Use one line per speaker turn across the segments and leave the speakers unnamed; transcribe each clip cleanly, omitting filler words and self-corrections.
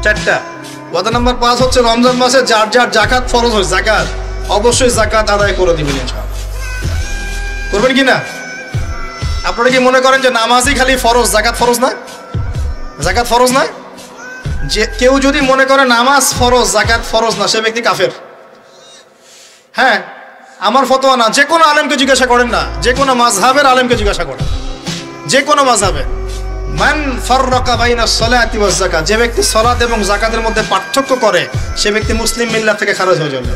চারটা। ওয়াদা নাম্বার 5 হচ্ছে রমজান মাসে যার যার যাকাত ফরজ হয়, যাকাত অবশ্যই যাকাত আদায় করে দিবেন ইনশাআল্লাহ। করবেন কি না? আপনারা কি মনে করেন যে নামাজই খালি ফরজ, যাকাত ফরজ না? যাকাত ফরজ না? যে কেউ যদি মনে করে নামাজ ফরজ যাকাত ফরজ না, সে ব্যক্তি কাফের। হ্যাঁ, আমার ফতোয়া না, যে কোনো আলেমকে জিজ্ঞাসা করেন না, যে কোনো মাযহাবের আলেমকে জিজ্ঞাসা করেন, যে কোনো মাযহাবে, মান ফাররাকা বাইনা সলাতি ওয়াজ যাকাত, যে ব্যক্তি সালাত এবং যাকাতের মধ্যে পার্থক্য করে সে ব্যক্তি মুসলিম মিল্লাত থেকে খারিজ হয়ে যাবে।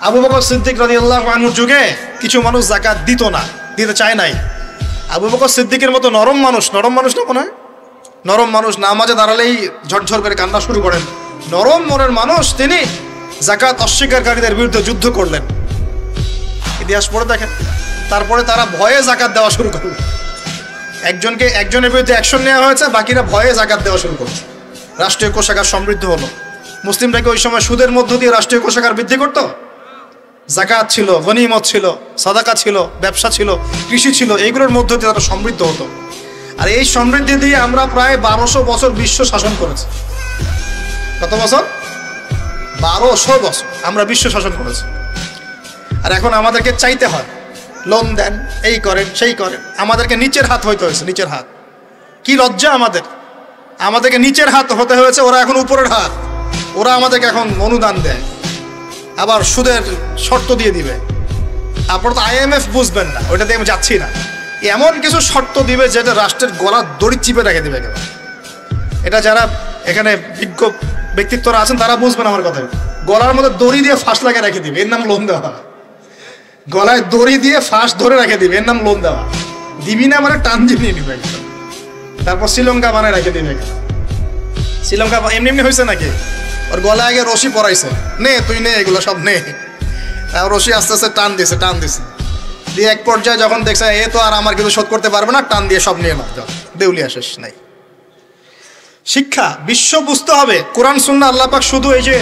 আবু বকর সিদ্দিক রাদিয়াল্লাহু আনহুর যুগে কিছু মানুষ যাকাত দিত না, দিতে চায় নাই। আবু বকর সিদ্দিকের মতো নরম মানুষ না মনে হয়, নরম মানুষ নামাজে দাঁড়ালেই ঝরঝর করে কান্না শুরু করেন, নরম মনের মানুষ, তিনি যাকাত অস্বীকারীদের বিরুদ্ধে যুদ্ধ করলেন। ইতিহাস পড়ে দেখেন। তারপরে তারা ভয়ে যাকাত দেওয়া শুরু করল। একজনের বিরুদ্ধে অ্যাকশন নেওয়া হয়েছে, বাকিরা ভয়ে যাকাত দেওয়া শুরু করছে। রাষ্ট্রীয় কোষাগার সমৃদ্ধ হলো। মুসলিমরা কি ওই সময় সুদের মধ্য দিয়ে রাষ্ট্রীয় কোষাগার বৃদ্ধি করত? যাকাত ছিল, গনিমত ছিল, সাদাকা ছিল, ব্যবসা ছিল, কৃষি ছিল, এইগুলোর মধ্য দিয়ে তারা সমৃদ্ধ হতো। আর এই সমৃদ্ধি দিয়ে আমরা প্রায় 1200 বছর বিশ্ব শাসন করেছি। কত বছর? 1200 বছর আমরা বিশ্ব শাসন করেছি। আর এখন আমাদেরকে চাইতে হয়, লোন দেন, এই করেন, সেই করেন। আমাদেরকে নিচের হাত হইতে হয়েছে, নিচের হাত। কি লজ্জা আমাদেরকে নিচের হাত হতে হয়েছে, ওরা এখন উপরের হাত। ওরা আমাদেরকে এখন অনুদান দেয়, আবার সুদের শর্ত দিয়ে দিবে। আপনারা তো IMF বুঝবেন না, ওইটাতে আমি যাচ্ছি না। এমন কিছু শর্ত দিবে যেটা রাষ্ট্রের গলার দড়ি চিপে রেখে দিবে একেবারে। এটা যারা এখানে বিজ্ঞ ব্যক্তিত্বরা আছেন তারা বুঝবেন আমার কথা। গলার মধ্যে দড়ি দিয়ে ফাঁস লাগিয়ে রেখে দিবে, এর নাম লোন দেওয়া। গলায় দড়ি দিয়ে ফাঁস ধরে রেখে দিবে, এর নাম লোন দেওয়া। দিবি না মানে টান দিয়ে নিয়ে নিবে। তারপর শ্রীলঙ্কা বানায় রেখে দিবে। শ্রীলঙ্কা এমনি হয়েছে নাকি? ওর গলায় আগে রশি পরাইছে, নে তুই নে, এগুলো সব নে। রশি আস্তে আস্তে টান দিছে দিয়ে এক পর্যায়ে যখন দেখছে এ তো আর আমার কিছু শোধ করতে পারবে না, টান দিয়ে সব নিয়ে নাও, দেউলিয়া শেষ নাই। শিক্ষা বিশ্ব বুঝতে হবে, কোরআন সুন্নাহ আল্লাহ পাক শুধু এই যে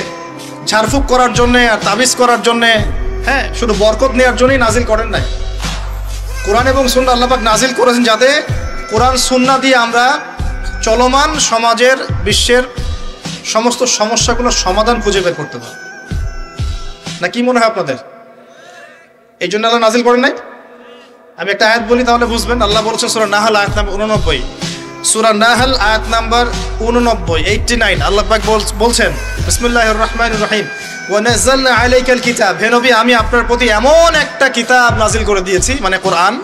ঝাড়ফুঁক করার জন্যে আর তাবিজ করার জন্যে, হ্যাঁ, শুধু বরকত নেওয়ার জন্যই নাজিল করেন নাই। কোরআন এবং সুন্নাহ আল্লাহ পাক নাজিল করেছেন যাতে কোরআন সুন্নাহ দিয়ে আমরা চলমান সমাজের, বিশ্বের সমস্ত সমস্যাগুলোর সমাধান খুঁজে বের করতে পারি। না কি মনে হয় আপনাদের? এই জন্য আল্লাহ নাজিল করেন নাই? আমি একটা আয়াত বলি তাহলে বুঝবেন। আল্লাহ বলছেন সূরা নাহল আয়াত নাম্বার 89, সূরা নাহল আয়াত নাম্বার 89 আল্লাহ পাক বলছেন, বিসমিল্লাহির রাহমানির রহিম, ওয়া নাযালনা আলাইকাল কিতাব, হে নবী আমি আপনার প্রতি এমন একটা কিতাব নাজিল করে দিয়েছি, মানে কোরআন,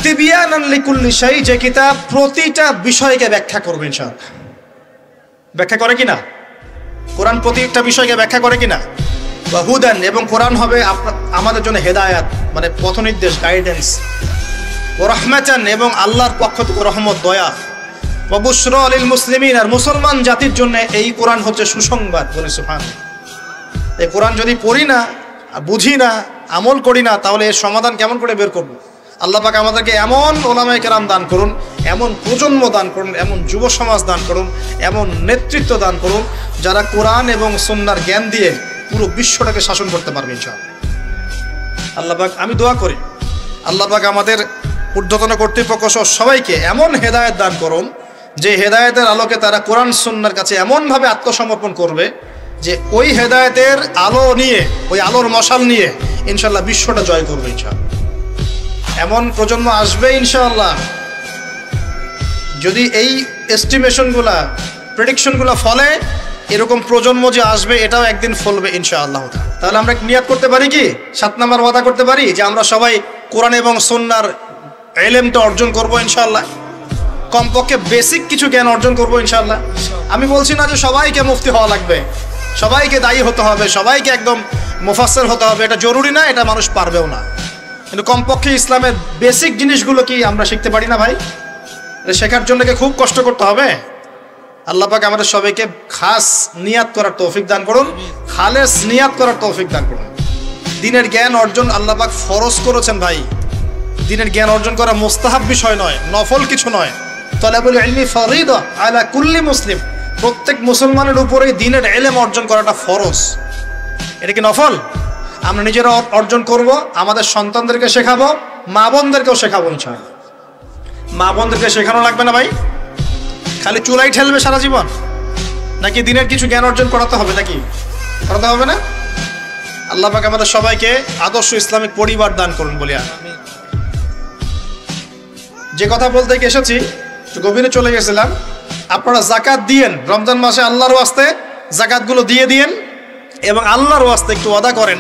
তিবিয়ানান লিকুল্লি শাই, যে কিতাব প্রতিটা বিষয়কে ব্যাখ্যা করবে ইনশাআল্লাহ। ব্যাখ্যা করে কিনা? কোরআন প্রতিটা বিষয়কে ব্যাখ্যা করে কিনা? ওয়া হুদান, এবং কোরআন হবে আমাদের জন্য হেদায়াত, মানে পথ নির্দেশ, গাইডেন্স। ওয়া রাহমাতান, এবং আল্লাহর পক্ষ থেকে রহমত, দয়া। ওয়া বুশরা লিল মুসলিমিন, আর মুসলমান জাতির জন্য এই কোরআন হচ্ছে সুসংবাদ। বলে সুবহানাল্লাহ। এই কোরআন যদি পড়ি না, বুঝি না, আমল করি না, তাহলে এর সমাধান কেমন করে বের করব? আল্লাহ পাক আমাদেরকে এমন ওলামায়ে কেরাম দান করুন, এমন প্রজন্ম দান করুন, এমন যুব সমাজ দান করুন, এমন নেতৃত্ব দান করুন যারা কোরআন এবং সুন্নাহর জ্ঞান দিয়ে পুরো বিশ্বটাকে শাসন করতে পারবে ইনশাআল্লাহ। আল্লাহ পাক, আমি দোয়া করি আল্লাহ পাক আমাদের ঊর্ধ্বতন কর্তৃপক্ষ সহ সবাইকে এমন হেদায়েত দান করুন যে হেদায়েতের আলোকে তারা কোরআন সুন্নাহর কাছে এমনভাবে আত্মসমর্পণ করবে যে ওই হেদায়েতের আলো নিয়ে, ওই আলোর মশাল নিয়ে ইনশাআল্লাহ বিশ্বটা জয় করবে ইনশাআল্লাহ। এমন প্রজন্ম আসবে ইনশাআল্লাহ, যদি এই এস্টিমেশনগুলা, প্রেডিকশনগুলো ফলে, এরকম প্রজন্ম যে আসবে এটাও একদিন ফলবে ইনশাআল্লাহ। তাহলে আমরা নিয়াত করতে পারি কি, 7 নাম্বার ওয়াদা করতে পারি যে আমরা সবাই কোরআন এবং সুন্নাহর ইলমটা অর্জন করব ইনশাআল্লাহ। কমপক্ষে বেসিক কিছু জ্ঞান অর্জন করব ইনশাআল্লাহ। আমি বলছি না যে সবাইকে মুফতি হওয়া লাগবে, সবাইকে দায়ী হতে হবে, সবাইকে একদম মুফাসসির হতে হবে, এটা জরুরি না, এটা মানুষ পারবেও না। কিন্তু কমপক্ষে ইসলামের বেসিক জিনিসগুলো কি আমরা শিখতে পারি না ভাই? এটা শেখার জন্য কি খুব কষ্ট করতে হবে? আল্লাহ পাক আমাদের সবাইকে খাস নিয়াত করার তৌফিক দান করুন, খালেস নিয়াত করার তৌফিক দান করুন। দ্বীনের জ্ঞান অর্জন আল্লাহ পাক ফরজ করেছেন ভাই। দ্বীনের জ্ঞান অর্জন করা মুস্তাহাব বিষয় নয়, নফল কিছু নয়। তালাবুল ইলমি ফরিদা আলা কুল্লি মুসলিম, প্রত্যেক মুসলমানের উপরেই দ্বীনের ইলম অর্জন করাটা ফরজ। এটা কি নফল? আমরা নিজেরা অর্জন করব, আমাদের সন্তানদেরকে শেখাবো, মা বোনদেরকেও শেখাবো ইনশাআল্লাহ। মা বোনদেরকে শেখানো লাগবে না ভাই? খালি চুলাই ঠেলবে সারা জীবন, নাকি দিনের কিছু জ্ঞান অর্জন করাতে হবে? নাকি করাতে হবে না? আল্লাহ পাক আমাদের সবাইকে আদর্শ ইসলামিক পরিবার দান করুন বলি। যে কথা বলতে এসেছি গভীরে চলে গেছিলাম। আপনারা যাকাত দিয়েন রমজান মাসে, আল্লাহর ওয়াস্তে যাকাতগুলো দিয়ে দিয়েন এবং আল্লাহর ওয়াস্তে একটু ওয়াদা করেন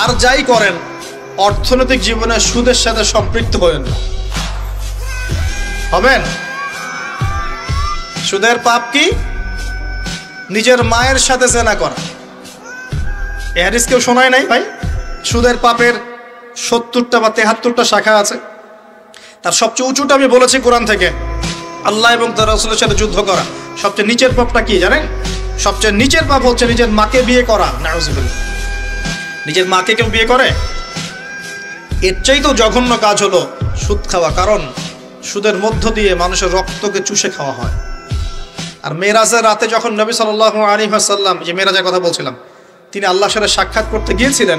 আর যাই করেন অর্থনৈতিক জীবনে সুদের সাথে সম্পৃক্ত হবেন না। হবেন? সুদের পাপ কি? নিজের মায়ের সাথে জেনা করা। এই হাদিস কেউ শোনায় নাই ভাই? সুদের পাপের 70টা বা 73টা শাখা আছে। তার সবচেয়ে উঁচুটা আমি বলেছি কোরআন থেকে, আল্লাহ এবং তার রাসূলের সাথে যুদ্ধ করা। সবচেয়ে নিচের পাপটা কি জানেন? সবচেয়ে নিচের পাপ হচ্ছে নিজের মাকে বিয়ে করা। নাউযুবিল্লাহ। নিজের মাকে কেউ বিয়ে করে? এর চাইতেও জঘন্য কাজ হলো সুদ খাওয়া, কারণ সুদের মধ্য দিয়ে মানুষের রক্তকে চুষে খাওয়া হয়। আর মেরাজের রাতে যখন নবী সাল্লাল্লাহু আলাইহি ওয়াসাল্লাম, যে মেরাজের কথা বলছিলাম, তিনি আল্লাহর সাথে সাক্ষাৎ করতে গিয়েছিলেন,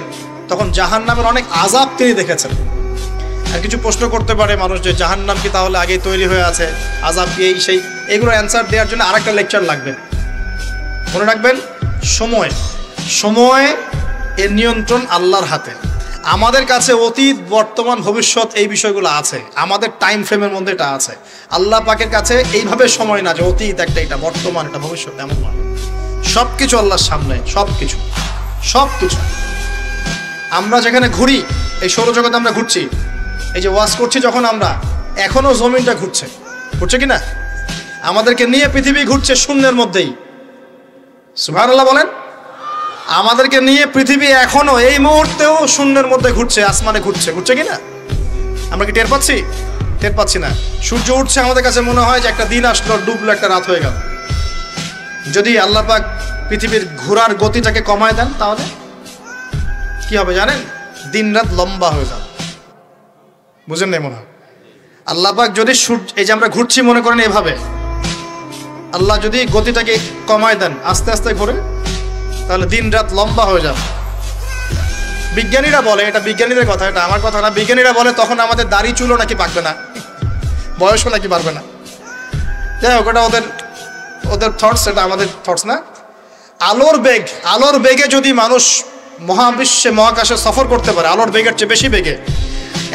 তখন জাহান্নামের অনেক আযাব তিনি দেখেছেন। আর কিছু প্রশ্ন করতে পারে মানুষ যে জাহান্নাম কি তাহলে আগেই তৈরি হয়ে আছে, আযাব কি এই সেই, এগুলো অ্যান্সার দেওয়ার জন্য আরেকটা লেকচার লাগবে। মনে রাখবেন, সময় এর নিয়ন্ত্রণ আল্লাহর হাতে। আমাদের কাছে অতীত, বর্তমান, ভবিষ্যৎ এই বিষয়গুলো আছে, আমাদের টাইম ফ্রেমের মধ্যে এটা আছে। আল্লাহ পাকের কাছে এইভাবে সময় না যে অতীত একটা, এটা বর্তমান, এটা ভবিষ্যৎ, এমন নয়। সব কিছু আল্লাহর সামনে, সব কিছু। আমরা যেখানে ঘুরি, এই সৌরজগতে আমরা ঘুরছি, এই যে ওয়াজ করছি যখন আমরা, এখনো জমিনটা ঘুরছে কি না? আমাদেরকে নিয়ে পৃথিবী ঘুরছে শূন্যের মধ্যেই। সুবহানাল্লাহ বলেন। আমাদেরকে নিয়ে পৃথিবী এখনো এই মুহূর্তেও শূন্যের মধ্যে ঘুরছে, আসমানে ঘুরছে কি না? আমরা কি টের পাচ্ছি? টের পাচ্ছি না। সূর্য উঠছে, আমাদের কাছে মনে হয় যে একটা দিন আসলো, ডুবলো, একটা রাত হয়ে গেল। যদি আল্লাহ পাক পৃথিবীর ঘোরার গতিটাকে কমায় দেন, তাহলে কি হবে জানেন? দিন রাত লম্বা হয়ে যাবে। বুঝেন নাই মনে হয়? আল্লাহ পাক যদি এই যে আমরা ঘুরছি মনে করেন এভাবে, আল্লাহ যদি গতিটাকে কমায় দেন, আস্তে আস্তে ঘুরে, তাহলে দিন রাত লম্বা হয়ে যাবে। বিজ্ঞানীরা বলে, এটা বিজ্ঞানীদের কথা, এটা আমার কথা না, বিজ্ঞানীরা বলে তখন আমাদের দাড়ি চুলও নাকি পাকবে না, বয়সও নাকি বাড়বে না। যাই হোক, ওটা ওদের থটস, এটা আমাদের থটস না। আলোর বেগে যদি মানুষ মহাবিশ্বে, মহাকাশে সফর করতে পারে, আলোর বেগের চেয়ে বেশি বেগে,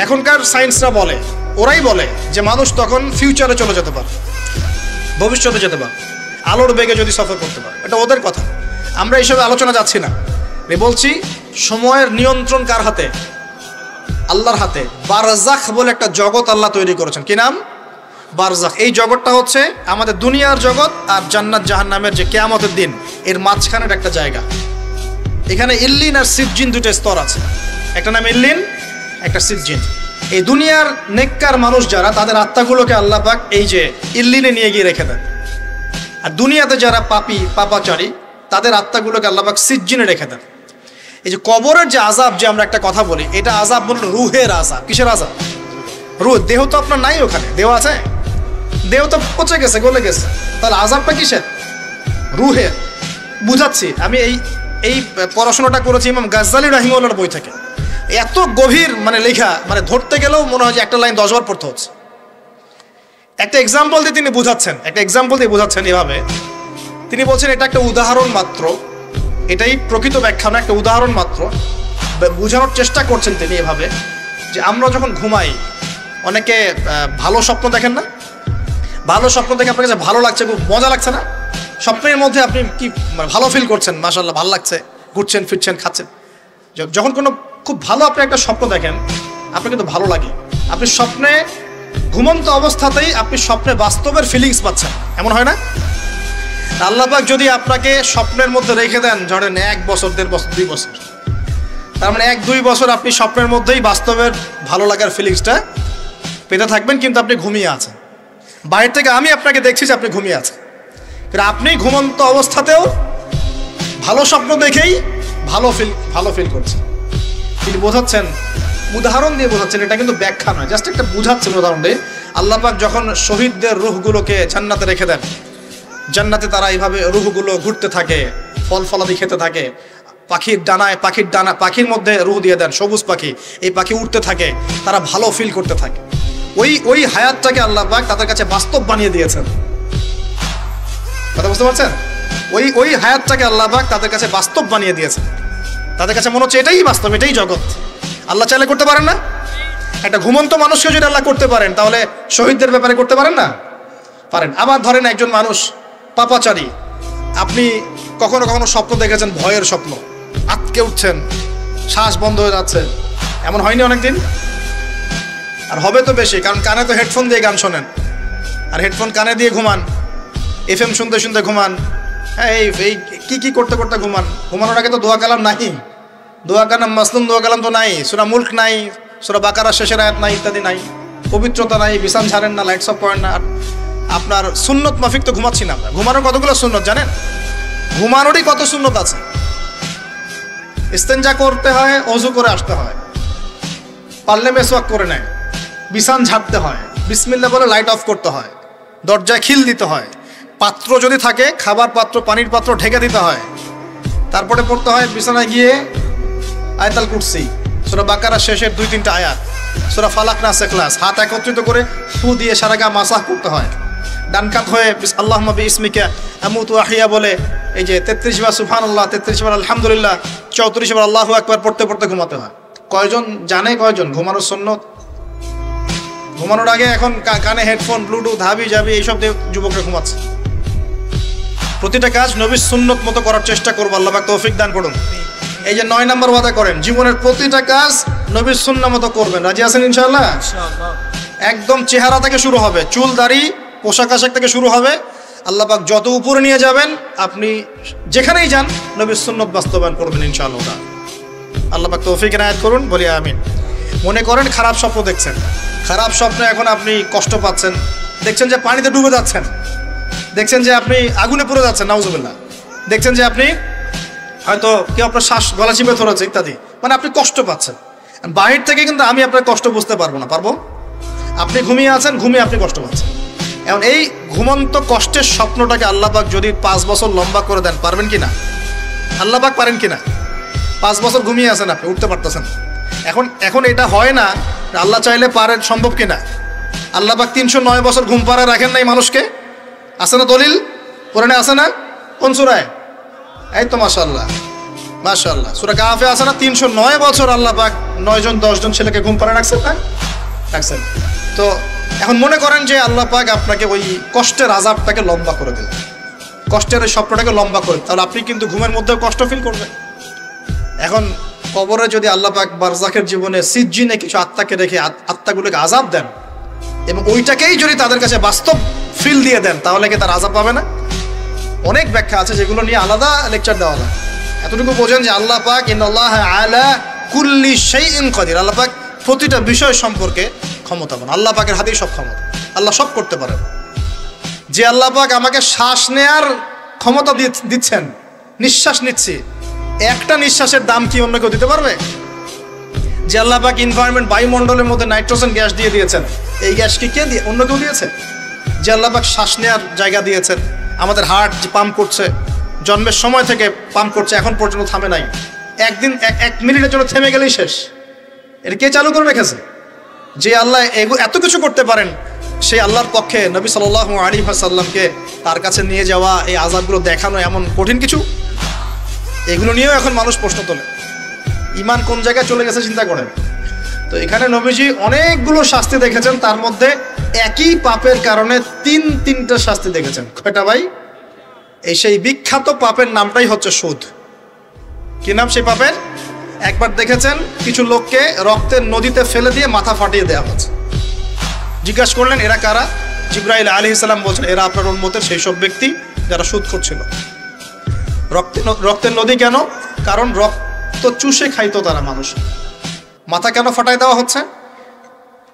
এখনকার সায়েন্সরা বলে, ওরাই বলে যে মানুষ তখন ফিউচারে চলে যেতে পারে, ভবিষ্যতে যেতে পারে, আলোর বেগে যদি সফর করতে পারে। এটা ওদের কথা, আমরা এইসব আলোচনা যাচ্ছি না। বলছি সময়ের নিয়ন্ত্রণ কার হাতে? আল্লাহর হাতে। বারজাখ বলে একটা জগৎ আল্লাহ তৈরি করেছেন। কি নাম? বারজাখ। এই জগৎটা হচ্ছে আমাদের দুনিয়ার জগৎ আর জান্নাত জাহান্নামের যে কিয়ামতের দিন, এর মাঝখানের একটা জায়গা। এখানে ইল্লিন আর সিজ্জিন দুটো স্তর আছে, একটা নাম ইল্লিন, একটা সিজ্জিন। এই দুনিয়ার নেককার মানুষ যারা, তাদের আত্মাগুলোকে আল্লাহ পাক এই যে ইল্লিনে নিয়ে গিয়ে রেখে দেন। আর দুনিয়াতে যারা পাপাচারী, তাদের আত্মাগুলোকে আল্লাহ পাক সিজ্জিনে রেখে দেন। এই যে কবরের যে আযাব, যে আমরা একটা কথা বলি, এটা আযাব বলল রুহের আযাব। কিসের আযাব? রুহ। দেহ তো আপনার নাই ওখানে, দেহ আছে? দেহ তো পচে গেছে, গলে গেছে, তাহলে আযাবটা কিসের? রুহের। বুঝাচ্ছি, আমি এই পড়াশোনাটা করেছি ইমাম গাজ্জালী রাহিমাহুল্লাহর বই থেকে। এত গভীর লেখা, ধরতে গেলেও মনে হয় যে একটা লাইন 10 বার পড়তে হচ্ছে। একটা এক্সাম্পল দিয়ে তিনি বুঝাচ্ছেন এভাবে। তিনি বলছেন এটা একটা উদাহরণ মাত্র, এটাই প্রকৃত ব্যাখ্যা না, একটা উদাহরণ মাত্র। বোঝানোর চেষ্টা করছেন তিনি এভাবে যে আমরা যখন ঘুমাই, অনেকে ভালো স্বপ্ন দেখেন না? ভালো স্বপ্ন দেখে আপনার কাছে ভালো লাগছে, খুব মজা লাগছে না? স্বপ্নের মধ্যে আপনি কি ভালো ফিল করছেন, মাশাআল্লাহ ভালো লাগছে, ঘুরছেন ফিরছেন খাচ্ছেন। যখন কোনো খুব ভালো আপনি একটা স্বপ্ন দেখেন, আপনার কিন্তু ভালো লাগে। আপনি স্বপ্নে, ঘুমন্ত অবস্থাতেই আপনি স্বপ্নে বাস্তবের ফিলিংস পাচ্ছেন, এমন হয় না? আল্লাহ পাক যদি আপনাকে স্বপ্নের মধ্যে রেখে দেন, ধরেন 1 বছর, 1.5 বছর, 2 বছর, তার 1-2 বছর আপনি স্বপ্নের মধ্যেই বাস্তবের ভালো লাগার ফিলিংসটা পেতে থাকবেন, কিন্তু আপনি ঘুমিয়ে আছেন। বাইরে থেকে আমি আপনাকে দেখছি যে আপনি ঘুমিয়ে আছেন, কিন্তু আপনি ঘুমন্ত অবস্থাতেও ভালো স্বপ্ন দেখেই ভালো ফিল করছেন। তিনি বোঝাচ্ছেন, উদাহরণ দিয়ে বোঝাচ্ছেন, এটা কিন্তু ব্যাখ্যা নয়, জাস্ট একটা বুঝাচ্ছেন উদাহরণ দিয়ে। আল্লাহ পাক যখন শহীদদের রূহগুলোকে জান্নাতে রেখে দেন, জান্নাতে তারা এইভাবে রূহগুলো ঘুরতে থাকে, ফল ফলাদি খেতে থাকে, পাখির মধ্যে রূহ দিয়ে দেন, সবুজ পাখি, এই পাখি উঠতে থাকে, তারা ভালো ফিল করতে থাকে। ওই হায়াতটাকে আল্লাহ পাক তাদের কাছে বাস্তব বানিয়ে দিয়েছেন। কথা বুঝতে পারছেন? ওই হায়াতটাকে আল্লাহ পাক তাদের কাছে বাস্তব বানিয়ে দিয়েছে। তাদের কাছে মনে হচ্ছে এটাই বাস্তব, এটাই জগৎ। আল্লাহ চাইলে করতে পারেন না? একটা ঘুমন্ত মানুষকে যদি আল্লাহ করতে পারেন, তাহলে শহীদদের ব্যাপারে করতে পারেন না? পারেন। আবার ধরেন একজন মানুষ পাপাচারী, আপনি কখনো কখনো স্বপ্ন দেখেছেন, ভয়ের স্বপ্ন, আটকে উঠছেন, শ্বাস বন্ধ হয়ে যাচ্ছে, এমন হয়নি অনেকদিন? আর হবে তো বেশি, কারণ কানে তো হেডফোন দিয়ে গান শোনেন, আর হেডফোন কানে দিয়ে ঘুমান, FM শুনতে শুনতে ঘুমান, হ্যাঁ এই কি করতে করতে ঘুমান। ঘুমানোর আগে তো দোয়া কালাম নাই, দোয়া কালাম মাসলুম দোয়া কালাম তো নাই, সূরা মুলক নাই, সূরা বাকারা শেষের আয়াত নাই, ইত্যাদি নাই, পবিত্রতা নাই, বিছান ছাড়েন না, লাইটস অফ পয়েন্ট না। আপনার সুন্নত মাফিক তো ঘুমাচ্ছি না আমরা। ঘুমানোর কতগুলো সুন্নত জানেন? ঘুমানোরই কত সুন্নত আছে। ইস্তেঞ্জা করতে হয়, ওযু করে আসতে হয়, পারলে মেসওয়াক করে নেয়, বিছান ঝাড়তে হয়, বিসমিল্লাহ বলে লাইট অফ করতে হয়, দরজায় খিল দিতে হয়, পাত্র যদি থাকে খাবার পাত্র, পানির পাত্র ঢেকে দিতে হয়, তারপরে পড়তে হয় বিছানায় গিয়ে আয়াতুল কুরসি, সূরা বাকারা শেষের 2-3টা আয়াত, সূরা ফালাক নাস ইখলাস, হাত একত্রিত করে ফু দিয়ে সারা গা মাসাহ করতে হয়। ডান কাত হয়ে আল্লাহুম্মা বিইসমিকা আমুতু আহইয়া বলে এই যে 33 বার সুবহানাল্লাহ, 33 বার আলহামদুলিল্লাহ, 34 বার আল্লাহু আকবার পড়তে পড়তে ঘুমাতে হয়। কয়জন জানে কয়জন ঘুমানোর সুন্নত? ঘুমানোর আগে এখন কানে হেডফোন, ব্লুটুথ, হাবি জাবি এইসব দিয়ে যুবকরা ঘুমাচ্ছে। প্রতিটা কাজ নবীর সুন্নত মতো করার চেষ্টা করবো, আল্লাহ পাক তৌফিক দান করুন। এই যে 9 নম্বর ওয়াদা করেন, জীবনের প্রতিটা কাজ নবীর সুন্নাহ মতো করবেন। রাজি আছেন ইনশাআল্লাহ? একদম চেহারা থেকে শুরু হবে, চুল দাড়ি পোশাক আশাক থেকে শুরু হবে। আল্লাহ পাক যত উপরে নিয়ে যাবেন, আপনি যেখানেই যান নবীর সুন্নত বাস্তবায়ন করবেন ইনশাআল্লাহ। আল্লাহ পাক তৌফিক এনায়েত করুন, বলি আমিন। মনে করেন খারাপ স্বপ্ন দেখছেন, খারাপ স্বপ্নে এখন আপনি কষ্ট পাচ্ছেন, দেখছেন যে পানিতে ডুবে যাচ্ছেন, দেখছেন যে আপনি আগুনে পুড়ে যাচ্ছেন, নাউজুবিল্লাহ, দেখছেন যে আপনি হয়তো কেউ আপনার শ্বাস গলা চিপে ধরেছে ইত্যাদি, মানে আপনি কষ্ট পাচ্ছেন। বাহির থেকে কিন্তু আমি আপনার কষ্ট বুঝতে পারবো না, পারবো? আপনি ঘুমিয়ে আছেন, ঘুমিয়ে আপনি কষ্ট পাচ্ছেন। এখন এই ঘুমন্ত কষ্টের স্বপ্নটাকে আল্লাহ পাক যদি 5 বছর লম্বা করে দেন, পারবেন কিনা? আল্লাহ পাক পারেন কিনা? 5 বছর ঘুমিয়ে আছেন আপনি, উঠতে পারতেছেন। এখন এটা হয় না, আল্লাহ চাইলে পারেন, সম্ভব কিনা? আল্লাহ পাক 309 বছর ঘুম পাড়া রাখেন নাই মানুষকে, আছে না দলিল? কোরআনে আছে না? কোন সূরায়? এই তো মাশাআল্লাহ, মাশাআল্লাহ, সূরা কাহফে আছে না? 309 বছর আল্লাহ পাক 9 জন 10 জন ছেলেকে ঘুম পাড়া রাখছেন না? রাখছেন। তো এখন মনে করেন যে আল্লাহ পাক আপনাকে ওই কষ্টের আযাবটাকে লম্বা করে দিলেন, কষ্টের ওই স্বপ্নটাকে লম্বা করে, তাহলে আপনি কিন্তু ঘুমের মধ্যেও কষ্ট ফিল করবেন। এখন কবরে যদি আল্লাহ পাক বারজাখের জীবনে সিজ্জিনে কিছু আত্মাকে রেখে আত্মাগুলোকে আযাব দেন, এবং ওইটাকেই যদি তাদের কাছে বাস্তব ফিল দিয়ে দেন, তাহলে কি তার আযাব পাবে না? অনেক ব্যাখ্যা আছে, যেগুলো নিয়ে আলাদা লেকচার দেওয়া যায়। এতটুকু বোঝেন যে আল্লাহ পাক ইন্নাল্লাহা আলা কুল্লি শাইইন কাদির, আল্লাহ পাক প্রতিটা বিষয় সম্পর্কে ক্ষমতাবান। আল্লাহ পাকের হাতেই সব ক্ষমতা, আল্লাহ সব করতে পারেন। যে আল্লাহ পাক আমাকে শ্বাস নেয়ার ক্ষমতা দিচ্ছেন, নিঃশ্বাস নিচ্ছি, একটা নিঃশ্বাসের দাম কি অন্য কেউ দিতে পারবে? যে আল্লাহ পাক এনভায়রনমেন্ট, বায়ুমণ্ডলের মধ্যে নাইট্রোজেন গ্যাস দিয়ে দিয়েছেন, এই গ্যাস কি কে দিয়ে, অন্য কেউ দিয়েছে? যে আল্লাহ পাক শ্বাস নেয়ার জায়গা দিয়েছেন, আমাদের হার্ট যে পাম্প করছে, জন্মের সময় থেকে পাম্প করছে, এখন পর্যন্ত থামে নাই, একদিন 1 মিনিটের জন্য থেমে গেলেই শেষ। এটা কে চালু করে রেখেছে? যে আল্লাহ এত কিছু করতে পারেন, সেই আল্লাহর পক্ষে নবী সাল্লাল্লাহু আলাইহি ওয়াসাল্লামকে তার কাছে নিয়ে যাওয়া, এই আযাবগুলো দেখানো এমন কঠিন কিছু? এগুলো নিয়েও এখন মানুষ প্রশ্ন তোলে। ঈমান কোন জায়গায় চলে গেছে চিন্তা করেন। তো এখানে নবীজি অনেকগুলো শাস্তি দেখেছেন, তার মধ্যে একই পাপের কারণে 3টা শাস্তি দেখেছেন। কয়টা ভাই? এই সেই বিখ্যাত পাপের নামটাই হচ্ছে সুদ। কি নাম সেই পাপের? একবার দেখেছেন কিছু লোককে রক্তের নদীতে ফেলে দিয়ে মাথা ফাটিয়ে দেওয়া হচ্ছে। জিজ্ঞাসা করলেন এরা কারা? জিবরাইল আলাইহিস সালাম বলছেন এরা আপনার উম্মতের সেই সব ব্যক্তি যারা সুদ করছিল। রক্তের নদী কেন? কারণ রক্ত চুষে খাইতো তারা মানুষ। মাথা কেন ফাটাই দেওয়া হচ্ছে?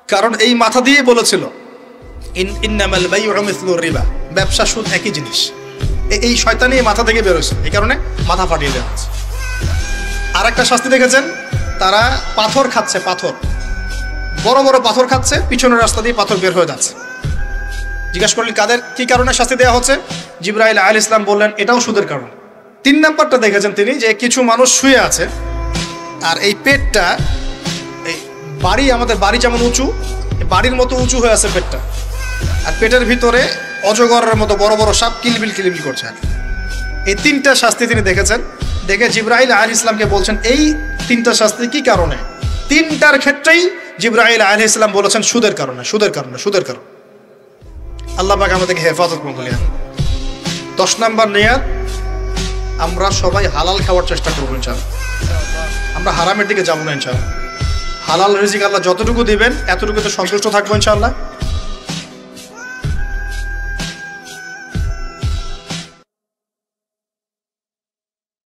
কারণ এই মাথা দিয়ে বলেছিল ইন্নামাল বাইউ মিসলুর রিবা, ব্যবসা সুদ একই জিনিস। এই শয়তানি মাথা থেকে বের হয়েছে, এই কারণে মাথা ফাটিয়ে দেওয়া হচ্ছে। আর একটা শাস্তি দেখেছেন, তারা পাথর খাচ্ছে, পাথর, বড় বড় পাথর খাচ্ছে, পিছনের রাস্তা দিয়ে পাথর বের হয়ে যাচ্ছে। জিজ্ঞাসা করলেন কাদের কি কারণে শাস্তি দেওয়া হচ্ছে? জিবরাইল আলাইহিস সালাম বললেন এটাও সুদের কারণ। 3 নাম্বারটা দেখেছেন তিনি, যে কিছু মানুষ শুয়ে আছে আর এই পেটটা, এই বাড়ি, আমাদের বাড়ি যেমন উঁচু, বাড়ির মতো উঁচু হয়ে আছে পেটটা, আর পেটের ভিতরে অজগরের মতো বড় বড় সাপ কিলবিল কিলবিল করছে। এই তিনটা শাস্তি তিনি দেখেছেন, দেখে জিবরাইল আলাইহিস সালামকে বলছেন এই তিনটা শাস্তি কি কারণে? তিনটার ক্ষেত্রেই জিবরাইল আলাইহিস সালাম বলেছেন সুদের কারণে, সুদের কারণে, সুদের কারণে। আল্লাহ পাক আমাদেরকে হেফাজত করুন। 10 নম্বর নিয়াত, আমরা সবাই হালাল খাওয়ার চেষ্টা করবো ইনশাআল্লাহ। আমরা হারামের দিকে যাবো না ইনশাআল্লাহ। হালাল রিজিক আল্লাহ যতটুকু দিবেন এতটুকুতে সন্তুষ্ট থাকবো ইনশাআল্লাহ।